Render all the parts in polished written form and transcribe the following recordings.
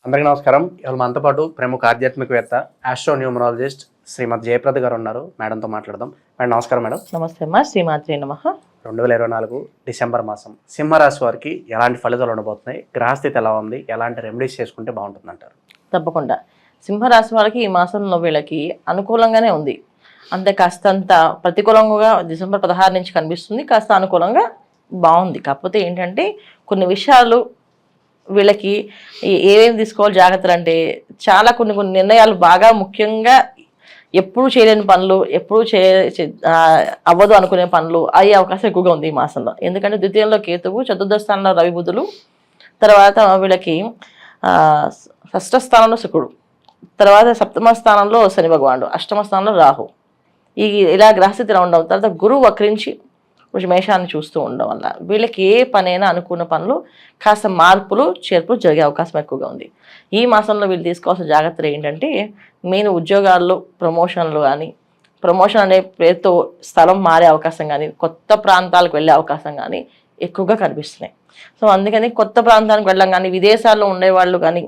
అందరికీ నమస్కారం. ఇవాళ మనతో పాటు ప్రముఖ ఆధ్యాత్మికవేత్త ఆస్ట్రోన్యూమరాలజిస్ట్ శ్రీమతి జయప్రద గారు ఉన్నారు. మేడంతో మాట్లాడదాం. మేడం నమస్కారం. మేడం నమస్తే అమ్మా. శ్రీమాత్రే నమః. 2024 డిసెంబర్ మాసం సింహరాశి వారికి ఎలాంటి ఫలితాలు ఉండబోతున్నాయి, గ్రహస్థితి ఎలా ఉంది, ఎలాంటి రెమెడీస్ చేసుకుంటే బాగుంటుంది అంటారు? తప్పకుండా సింహరాశి వాళ్ళకి ఈ మాసంలో వీళ్ళకి అనుకూలంగానే ఉంది. అంటే కాస్తంత ప్రతికూలంగా డిసెంబర్ 16 నుంచి కనిపిస్తుంది, కాస్త అనుకూలంగా బాగుంది. కాకపోతే ఏంటంటే కొన్ని విషయాలు వీళ్ళకి ఏమేమి తీసుకోవాలి జాగ్రత్తలు అంటే చాలా కొన్ని నిర్ణయాలు బాగా ముఖ్యంగా ఎప్పుడు చేయలేని పనులు, ఎప్పుడు అవ్వదు అనుకునే పనులు అయ్యే అవకాశం ఎక్కువగా ఉంది ఈ మాసంలో. ఎందుకంటే ద్వితీయంలో కేతువు, చతుర్థ స్థానంలో రవి బుధులు, తర్వాత వీళ్ళకి షష్ఠ స్థానంలో శుక్రుడు, తర్వాత సప్తమ స్థానంలో శని భగవానుడు, అష్టమ స్థానంలో రాహు. ఇలా గ్రహస్థితి ఉండడం, తర్వాత గురువు వక్రించి కొంచెం మేషాన్ని చూస్తూ ఉండడం వల్ల వీళ్ళకి ఏ పనైనా అనుకున్న పనులు కాస్త మార్పులు చేర్పులు జరిగే అవకాశం ఎక్కువగా ఉంది. ఈ మాసంలో వీళ్ళు తీసుకోవాల్సిన జాగ్రత్తలు ఏంటంటే మెయిన్ ఉద్యోగాల్లో ప్రమోషన్లు కానీ, ప్రమోషన్ అనే పేరుతో స్థలం మారే అవకాశం కానీ, కొత్త ప్రాంతాలకు వెళ్ళే అవకాశం కానీ ఎక్కువగా కనిపిస్తున్నాయి. సో అందుకని కొత్త ప్రాంతానికి వెళ్ళడం కానీ, విదేశాల్లో ఉండేవాళ్ళు కానీ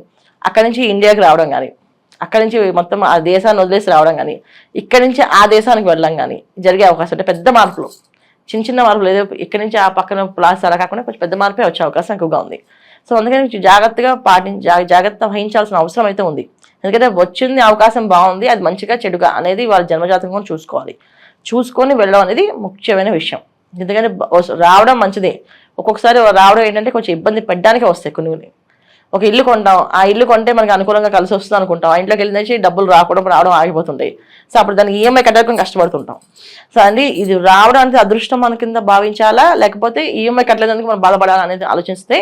అక్కడి నుంచి ఇండియాకి రావడం కానీ, అక్కడి నుంచి మొత్తం ఆ దేశాన్ని వదిలేసి రావడం కానీ, ఇక్కడి నుంచి ఆ దేశానికి వెళ్ళడం కానీ జరిగే అవకాశం అంటే పెద్ద మార్పులు, చిన్న చిన్న మార్పులు ఏదో ఇక్కడి నుంచి ఆ పక్కన ప్లాస్ అలా కాకుండా కొంచెం పెద్ద మార్పే వచ్చే అవకాశం ఎక్కువగా ఉంది. సో అందుకని జాగ్రత్తగా జాగ్రత్త వహించాల్సిన అవసరం అయితే ఉంది. ఎందుకంటే వచ్చింది అవకాశం బాగుంది, అది మంచిగా చెడుగా అనేది వాళ్ళ జన్మజాతకం కూడా చూసుకోవాలి. చూసుకొని వెళ్ళడం అనేది ముఖ్యమైన విషయం. ఎందుకంటే రావడం మంచిదే, ఒక్కొక్కసారి రావడం ఏంటంటే కొంచెం ఇబ్బంది పెట్టడానికే వస్తాయి. కొన్ని ఒక ఇల్లు కొంటాం, ఆ ఇల్లు కొంటే మనకి అనుకూలంగా కలిసి వస్తుంది అనుకుంటాం, ఆ ఇంట్లోకి వెళ్ళిన డబ్బులు రావడం ఆగిపోతుంటాయి. సో అప్పుడు దానికి ఈఎంఐ కట్టడానికి కష్టపడుతుంటాం. సో అది ఇది రావడం అనేది అదృష్టం మన కింద భావించాలా, లేకపోతే ఈఎంఐ కట్టలేదానికి మనం బాధపడాలా అనేది ఆలోచిస్తే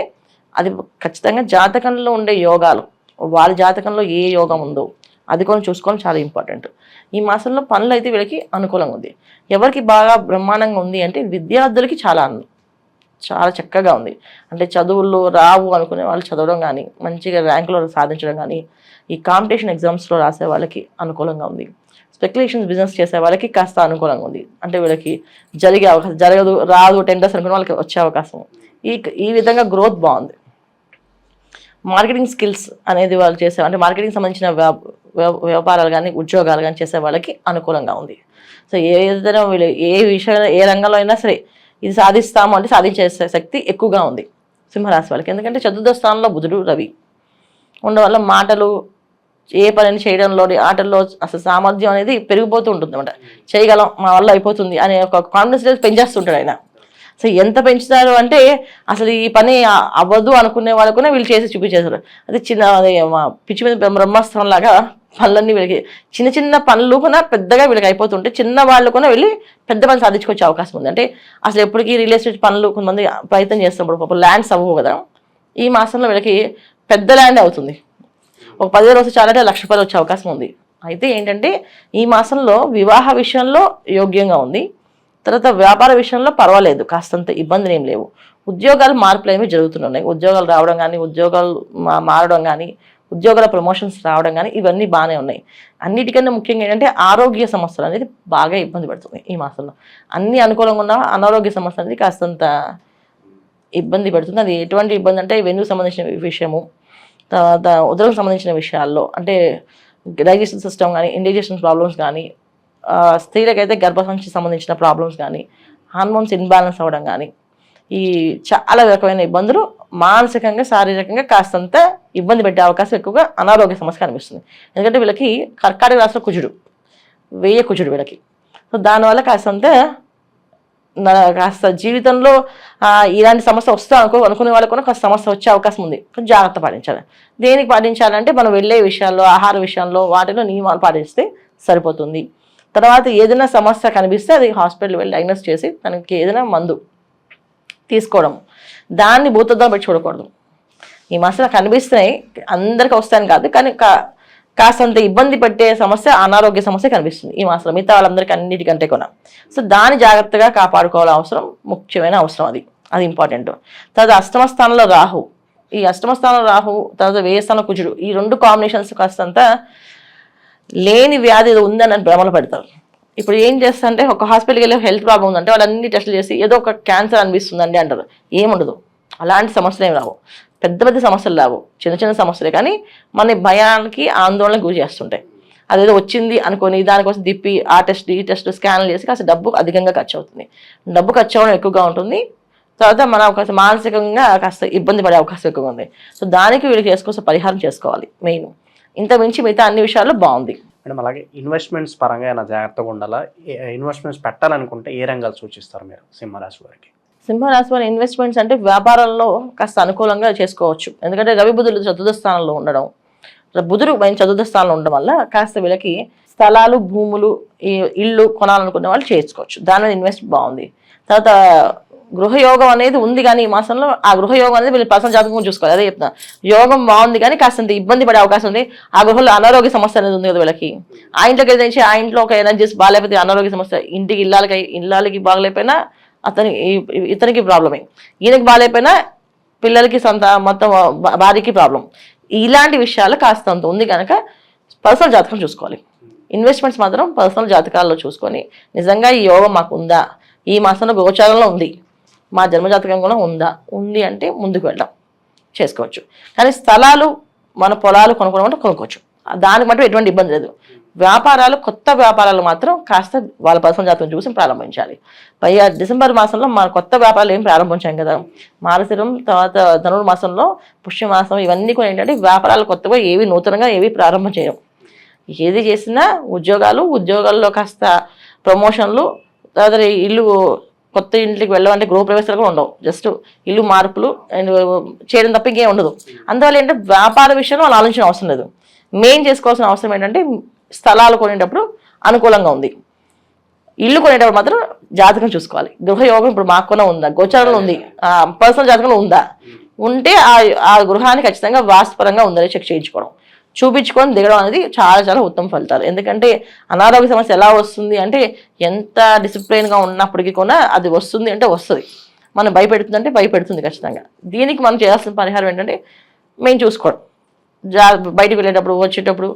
అది ఖచ్చితంగా జాతకంలో ఉండే యోగాలు, వాళ్ళ జాతకంలో ఏ యోగం ఉందో అది కూడా చూసుకోవడం చాలా ఇంపార్టెంట్. ఈ మాసంలో పనులు అయితే వీళ్ళకి అనుకూలంగా ఉంది. ఎవరికి బాగా బ్రహ్మాండంగా ఉంది అంటే విద్యార్థులకి చాలా చక్కగా ఉంది. అంటే చదువుల్లో రావు అనుకునే వాళ్ళు చదవడం కానీ, మంచిగా ర్యాంకులో సాధించడం కానీ, ఈ కాంపిటీషన్ ఎగ్జామ్స్లో రాసే వాళ్ళకి అనుకూలంగా ఉంది. స్పెక్యులేషన్స్ బిజినెస్ చేసే వాళ్ళకి కాస్త అనుకూలంగా ఉంది. అంటే వీళ్ళకి జరిగే అవకాశం, రాదు టెండర్స్ అనుకునే వాళ్ళకి వచ్చే అవకాశం. ఈ విధంగా గ్రోత్ బాగుంది. మార్కెటింగ్ స్కిల్స్ అనేది వాళ్ళు చేసే, అంటే మార్కెటింగ్ సంబంధించిన వ్యాపారాలు కానీ, ఉద్యోగాలు కానీ చేసే వాళ్ళకి అనుకూలంగా ఉంది. సో ఏదైనా వీళ్ళు ఏ విషయంలో ఏ రంగంలో అయినా సరే ఇది సాధిస్తాము అంటే సాధించే శక్తి ఎక్కువగా ఉంది సింహరాశి వాళ్ళకి. ఎందుకంటే చతుర్థ స్థానంలో బుధుడు రవి ఉండడం వల్ల మాటలు, ఏ పనిని చేయడంలో, ఆటల్లో అసలు సామర్థ్యం అనేది పెరిగిపోతూ ఉంటుంది అనమాట. చేయగలం, మా వల్ల అయిపోతుంది అనే ఒక కాన్ఫిడెన్స్ లెవెల్ పెంచేస్తుంటాడు ఆయన. సో ఎంత పెంచుతారు అంటే అసలు ఈ పని అవ్వదు అనుకునే వాళ్ళు కూడా వీళ్ళు చేసి చూపించేశారు. అది పిచ్చి మీద బ్రహ్మాస్త్రం లాగా పనులన్నీ వీళ్ళకి, చిన్న చిన్న పనులు కూడా పెద్దగా వీళ్ళకి అయిపోతుంటే చిన్న వాళ్ళు కూడా వెళ్ళి పెద్ద పని సాధించుకొచ్చే అవకాశం ఉంది. అంటే అసలు ఎప్పటికీ రియల్ ఎస్టేట్ పనులు కొంతమంది ప్రయత్నం చేస్తున్నప్పుడు పాపం ల్యాండ్స్ అవ్వవు కదా, ఈ మాసంలో వీళ్ళకి పెద్ద ల్యాండ్ అవుతుంది. ఒక 10,000 రోజు చాలంటే 1,00,000 రూపాయలు వచ్చే అవకాశం ఉంది. అయితే ఏంటంటే ఈ మాసంలో వివాహ విషయంలో యోగ్యంగా ఉంది. తర్వాత వ్యాపార విషయంలో పర్వాలేదు, కాస్తంత ఇబ్బందులు ఏం లేవు. ఉద్యోగాలు మార్పులు ఏమి జరుగుతున్నాయి, ఉద్యోగాలు రావడం కానీ, ఉద్యోగాలు మారడం కానీ, ఉద్యోగాల ప్రమోషన్స్ రావడం కానీ ఇవన్నీ బాగానే ఉన్నాయి. అన్నిటికన్నా ముఖ్యంగా ఏంటంటే ఆరోగ్య సమస్యలు అనేది బాగా ఇబ్బంది పడుతుంది ఈ మాసంలో. అన్ని అనుకూలంగా ఉన్న అనారోగ్య సమస్య అనేది కాస్తంత ఇబ్బంది పెడుతుంది. అది ఎటువంటి ఇబ్బంది అంటే వెన్నుకు సంబంధించిన విషయము, తర్వాత ఉదరకు సంబంధించిన విషయాల్లో, అంటే డైజెషన్ సిస్టమ్ కానీ, ఇండైజెషన్ ప్రాబ్లమ్స్ కానీ, స్త్రీలకైతే గర్భసంచికి సంబంధించిన ప్రాబ్లమ్స్ కానీ, హార్మోన్స్ ఇన్బ్యాలెన్స్ అవ్వడం కానీ, ఈ చాలా రకమైన ఇబ్బందులు మానసికంగా, శారీరకంగా కాస్తంత ఇబ్బంది పెట్టే అవకాశం ఎక్కువగా అనారోగ్య సమస్య కనిపిస్తుంది. ఎందుకంటే వీళ్ళకి కర్కాటక రాశిలో కుజుడు, కుజుడు వీళ్ళకి. సో దానివల్ల కాస్త జీవితంలో ఇలాంటి సమస్య వస్తా అనుకునే వాళ్ళకు కూడా కాస్త సమస్య వచ్చే అవకాశం ఉంది. కొంచెం జాగ్రత్త పాటించాలి. దేనికి పాటించాలంటే మనం వెళ్ళే విషయాల్లో, ఆహార విషయంలో వాటిలో నియమాలు పాటిస్తే సరిపోతుంది. తర్వాత ఏదైనా సమస్య కనిపిస్తే అది హాస్పిటల్ వెళ్ళి డయాగ్నోస్ చేసి తనకి ఏదైనా మందు తీసుకోవడం, దాన్ని భూతద్దం పెట్టి చూడకూడదు. ఈ మాసంలో కనిపిస్తున్నాయి, అందరికీ వస్తాయని కాదు, కానీ కాస్తంత ఇబ్బంది పెట్టే సమస్య, అనారోగ్య సమస్య కనిపిస్తుంది ఈ మాసంలో మిగతా వాళ్ళందరికీ అన్నిటికంటే కూడా. సో దాన్ని జాగ్రత్తగా కాపాడుకోవాల్సిన అవసరం, ముఖ్యమైన అవసరం అది ఇంపార్టెంట్. తర్వాత అష్టమ స్థానంలో రాహు, ఈ అష్టమ స్థానంలో రాహు, తర్వాత వ్యయ స్థానంలో కుజుడు, ఈ రెండు కాంబినేషన్స్ కాస్తంత లేని వ్యాధి ఉందని భ్రమలు పెడతారు. ఇప్పుడు ఏం చేస్తారంటే ఒక హాస్పిటల్కి వెళ్ళి హెల్త్ ప్రాబ్లం ఉందంటే వాళ్ళు అన్ని టెస్టులు చేసి ఏదో ఒక క్యాన్సర్ అనిపిస్తుందండి అంటారు. ఏముండదు, అలాంటి సమస్యలు ఏమి రావు. పెద్ద పెద్ద సమస్యలు రావు, చిన్న చిన్న సమస్యలే కానీ మన భయానికి ఆందోళనకు గురి చేస్తుంటాయి. అదేదో వచ్చింది అనుకొని దానికోసం తిప్పి ఆ టెస్ట్ ఈ టెస్ట్ స్కాన్లు చేసి కాస్త డబ్బు అధికంగా ఖర్చు అవుతుంది. డబ్బు ఖర్చు అవ్వడం ఎక్కువగా ఉంటుంది. తర్వాత మనం కాస్త మానసికంగా కాస్త ఇబ్బంది పడే అవకాశం ఎక్కువగా ఉంది. సో దానికి వీళ్ళకి చేసుకోవాల్సిన పరిహారం చేసుకోవాలి మెయిన్. ఇంత మించి మిగతా అన్ని విషయాల్లో బాగుంది. మేడం అలాగే ఇన్వెస్ట్మెంట్స్ పరంగా ఏమైనా జాగ్రత్తగా ఉండాలా? ఇన్వెస్ట్మెంట్స్ పెట్టాలనుకుంటే ఏ రంగాలు సూచిస్తారు మీరు సింహరాశి వారికి? సింహరాశి వారి ఇన్వెస్ట్మెంట్స్ అంటే వ్యాపారంలో కాస్త అనుకూలంగా చేసుకోవచ్చు. ఎందుకంటే రవి బుధులు చతుర్థ స్థానంలో ఉండడం, బుధుడు చతుర్థ స్థానంలో ఉండడం వల్ల కాస్త వీళ్ళకి స్థలాలు భూములు ఇల్లు కొనాలనుకునే వాళ్ళు చేసుకోవచ్చు. దాని మీద ఇన్వెస్ట్ బాగుంది. తర్వాత గృహయోగం అనేది ఉంది కానీ ఈ మాసంలో ఆ గృహయోగం అనేది వీళ్ళు పర్సనల్ జాతకం చూసుకోవాలి. అదే చెప్తున్నా, యోగం బాగుంది కానీ కాస్త ఇబ్బంది పడే అవకాశం ఉంది. ఆ గృహంలో అనారోగ్య సమస్య అనేది ఉంది కదా వీళ్ళకి. ఆ ఇంట్లోకి ఏదైనా ఆ ఇంట్లో ఒక ఎనర్జీస్ బాగాలేకపోతే అనారోగ్య సమస్య, ఇంటికి ఇళ్ళకి బాగలేకపోయినా ఇతనికి ప్రాబ్లమే, ఈయనకి బాగాలేకపోయినా పిల్లలకి మొత్తం భార్యకి ప్రాబ్లం. ఇలాంటి విషయాలు కాస్త అంత ఉంది కనుక పర్సనల్ జాతకం చూసుకోవాలి. ఇన్వెస్ట్మెంట్స్ మాత్రం పర్సనల్ జాతకాల్లో చూసుకొని నిజంగా ఈ యోగం మాకు ఉందా, ఈ మాసంలో గోచారంలో ఉంది, మా జన్మజాతకం కూడా ఉంది అంటే ముందుకు వెళ్ళడం చేసుకోవచ్చు. కానీ స్థలాలు మన పొలాలు కొనుక్కోవడం అంటే కొనుక్కోవచ్చు, దానికి మాత్రం ఎటువంటి ఇబ్బంది లేదు. వ్యాపారాలు కొత్త వ్యాపారాలు మాత్రం కాస్త వాళ్ళ పర్సనల్ జాతకం చూసి ప్రారంభించాలి. పైగా డిసెంబర్ మాసంలో మన కొత్త వ్యాపారాలు ఏం ప్రారంభించాం కదా, మార్గశిరం తర్వాత ధనుర్మాసంలో పుష్యమాసం ఇవన్నీ కూడా ఏంటంటే వ్యాపారాలు కొత్తగా ఏవి నూతనంగా ఏవి ప్రారంభం చేయం. ఏది చేసినా ఉద్యోగాల్లో కాస్త ప్రమోషన్లు, తర్వాత ఇల్లు కొత్త ఇంటికి వెళ్ళాలంటే గృహప్రవేశాలు కూడా ఉండవు, జస్ట్ ఇల్లు మార్పులు అండ్ చేయడం తప్ప ఇంకేం ఉండదు. అందువల్ల ఏంటంటే వ్యాపార విషయంలో వాళ్ళు ఆలోచన అవసరం లేదు. మెయిన్ చేసుకోవాల్సిన అవసరం ఏంటంటే స్థలాలు కొనేటప్పుడు అనుకూలంగా ఉంది, ఇల్లు కొనేటప్పుడు మాత్రం జాతకం చూసుకోవాలి. గృహయోగం ఇప్పుడు మాకు కూడా ఉందా, గోచారంలో ఉంది, పర్సనల్ జాతకంలో ఉందా, ఉంటే ఆ గృహానికి ఖచ్చితంగా వాస్తుపరంగా ఉందని చెక్ చేయించుకోవడం, చూపించుకొని దిగడం అనేది చాలా చాలా ఉత్తమ ఫలితాలు. ఎందుకంటే అనారోగ్య సమస్య ఎలా వస్తుంది అంటే ఎంత డిసిప్లైన్గా ఉన్నప్పటికీ కూడా అది వస్తుంది అంటే వస్తుంది, మనం భయపెడుతుంది అంటే భయపెడుతుంది ఖచ్చితంగా. దీనికి మనం చేయాల్సిన పరిహారం ఏంటంటే మేము చూసుకోవడం, బయటికి వెళ్ళేటప్పుడు వచ్చేటప్పుడు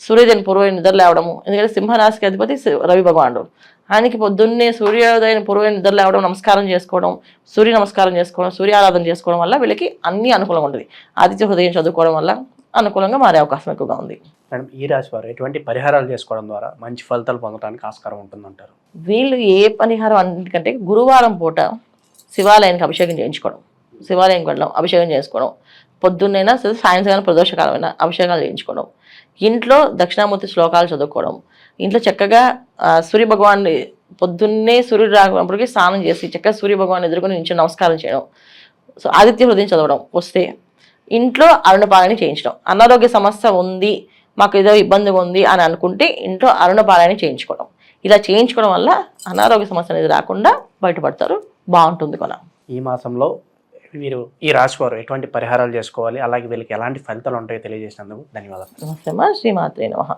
సూర్యోదయం పూర్వ నిద్ర లేవడము. ఎందుకంటే సింహరాశికి అధిపతి రవి భగవానుడు, ఆయనకి పొద్దున్నే సూర్యోదయం పూర్వ నిద్ర లేవడం, నమస్కారం చేసుకోవడం, సూర్య నమస్కారం చేసుకోవడం, సూర్య ఆరాధన చేసుకోవడం వల్ల వీళ్ళకి అన్ని అనుకూలంగా ఉంటుంది. ఆదిత్య హృదయం చదువుకోవడం వల్ల అనుకూలంగా మారే అవకాశం ఎక్కువగా ఉంది. మేడం ఈ రాశి వారు ఎటువంటి పరిహారాలు చేసుకోవడం ద్వారా మంచి ఫలితాలు పొందడానికి ఆస్కారం ఉంటుందంటారు? వీళ్ళు ఏ పరిహారం అంటే గురువారం పూట శివాలయానికి అభిషేకం చేయించుకోవడం, శివాలయానికి వెళ్ళడం, అభిషేకం చేసుకోవడం, పొద్దున్నైనా సాయంత్రం ప్రదోషకాలమైనా అభిషేకాలు చేయించుకోవడం, ఇంట్లో దక్షిణామూర్తి శ్లోకాలు చదువుకోవడం, ఇంట్లో చక్కగా సూర్య భగవాన్ని పొద్దున్నే సూర్యుడు రాకున్నప్పటికీ స్నానం చేసి చక్కగా సూర్య భగవాన్ ఎదుర్కొని నుంచి నమస్కారం చేయడం, సో ఆదిత్య హృదయం చదవడం, వస్తే ఇంట్లో అరుణపారాయణ చేయించడం. అనారోగ్య సమస్య ఉంది, మాకు ఏదో ఇబ్బందిగా ఉంది అని అనుకుంటే ఇంట్లో అరుణపారాయణ చేయించుకోవడం. ఇలా చేయించుకోవడం వల్ల అనారోగ్య సమస్య అనేది రాకుండా బయటపడతారు, బాగుంటుంది కూడా. ఈ మాసంలో వీరు ఈ రాశి వారు ఎటువంటి పరిహారాలు చేసుకోవాలి, అలాగే వీళ్ళకి ఎలాంటి ఫలితాలు ఉంటాయో తెలియజేసినందుకు ధన్యవాదాలు. నమస్తే, శ్రీమాత్రే నమః.